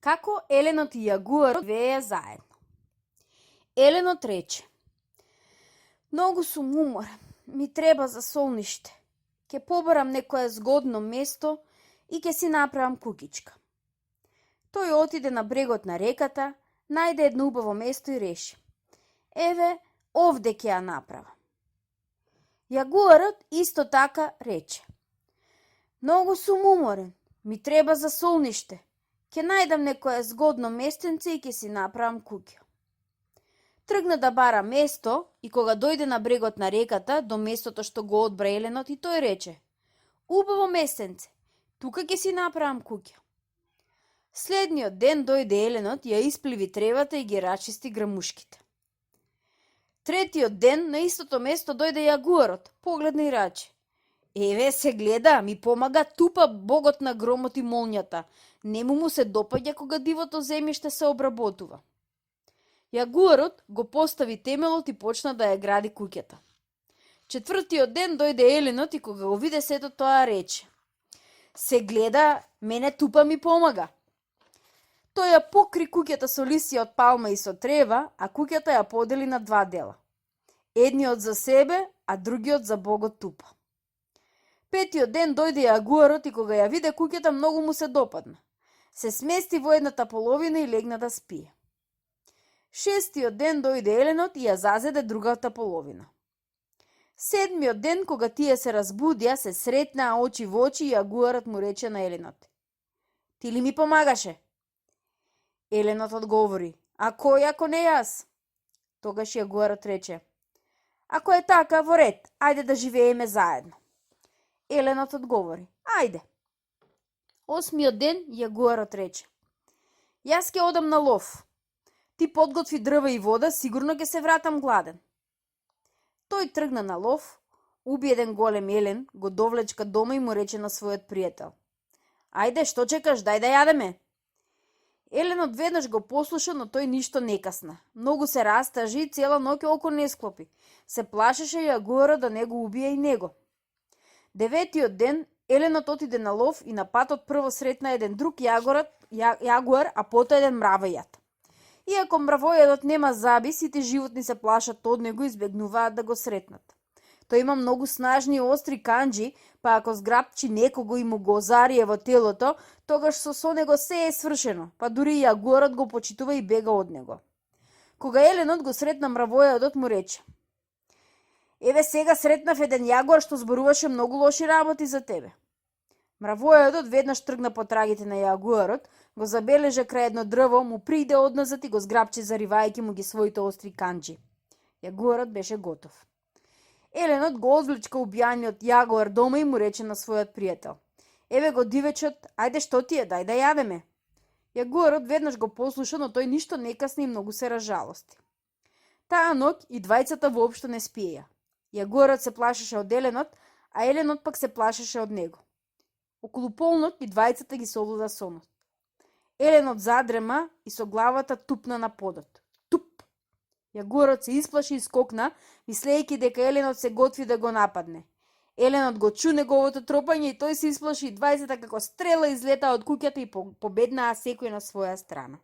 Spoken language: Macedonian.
Како еленот и јагуарот живееја заедно. Еленот рече: многу сум уморен, ми треба за солниште. Ке побарам некое згодно место и ке си направам куќичка. Тој отиде на брегот на реката, најде едно убаво место и реши: еве, овде ќе ја направам. Јагуарот исто така рече: многу сум уморен, ми треба за солниште. Ке најдам некое згодно местенце и ке си направам куќа. Тргна да бара место и кога дојде на брегот на реката, до местото што го одбра еленот, и тој рече: убаво местенце, тука ќе си направам куќа. Следниот ден дојде еленот, ја испливи тревата и ги рачисти грамушките. Третиот ден на истото место дојде јагуарот, погледна и раче: еве се гледа, ми помага Тупа, богот на громот и молњата. Нему му се допаѓа кога дивото земјиште се обработува. Јагуарот го постави темелот и почна да ја гради куќата. Четвртиот ден дојде еленот и кога го виде сето тоа рече: се гледа, мене Тупа ми помага. Тој ја покри куќата со лисија од палма и со трева, а куќата ја подели на два дела. Едниот за себе, а другиот за богот Тупа. Петиот ден дојде јагуарот и кога ја виде куќата, многу му се допадна. Се смести во едната половина и легна да спие. Шестиот ден дојде еленот и ја зазеде другата половина. Седмиот ден, кога тие се разбудија, се сретнаа очи во очи и јагуарот му рече на еленот: ти ли ми помагаше? Еленот одговори: а кој ако не јас? Тогаш јагуарот рече: ако е така, во ред, ајде да живееме заедно. Еленот одговори: ајде. Осмиот ден јагуарот рече: јас ќе одам на лов. Ти подготви дрва и вода, сигурно ќе се вратам гладен. Тој тргна на лов, уби еден голем елен, го довлечка дома и му рече на својот пријател: ајде, што чекаш, дај да јадеме. Еленот веднаш го послуша, но тој ништо не касна. Многу се растажи и цела ноќ око не склопи. Се плашеше јагуарот да не го убие и него. Деветиот ден еленот отиде на лов и на патот прво сретна еден друг јагуар, а потоа еден мравојад. Иако мравојадот нема заби, сите животни се плашат од него и избегнуваат да го сретнат. Тој има многу снажни и остри канџи, па ако зграпчи некого и му го зарие во телото, тогаш со него се е свршено, па дури и јагуарот го почитува и бега од него. Кога еленот го сретна мравојадот, му рече: еве сега сретнав еден јагуар што зборуваше многу лоши работи за тебе. Мравојадот веднаш тргна по трагите на јагуарот, го забележа крај едно дрво, му приде одназад и го зграпчи, заривајќи му ги своите остри канџи. Јагуарот беше готов. Еленот го одвлечка убијаниот јагуар дома и му рече на својот пријател: еве го дивечот, ајде што ти е, дај да јадеме. Јагуарот веднаш го послуша, но тој ништо не касни и многу се разжалости. Таа ноќ и двајцата воопшто не спиеја. Јагуарот се плашеше од еленот, а еленот пак се плашеше од него. Околу полноќ и двајцата ги солуда сонот. Еленот задрема и со главата тупна на подот. Туп! Јагуарот се исплаши и скокна, мислејќи дека еленот се готви да го нападне. Еленот го чу неговото тропање и тој се исплаши и двајцата како стрела излетаа од куќата и победнаа секој на своја страна.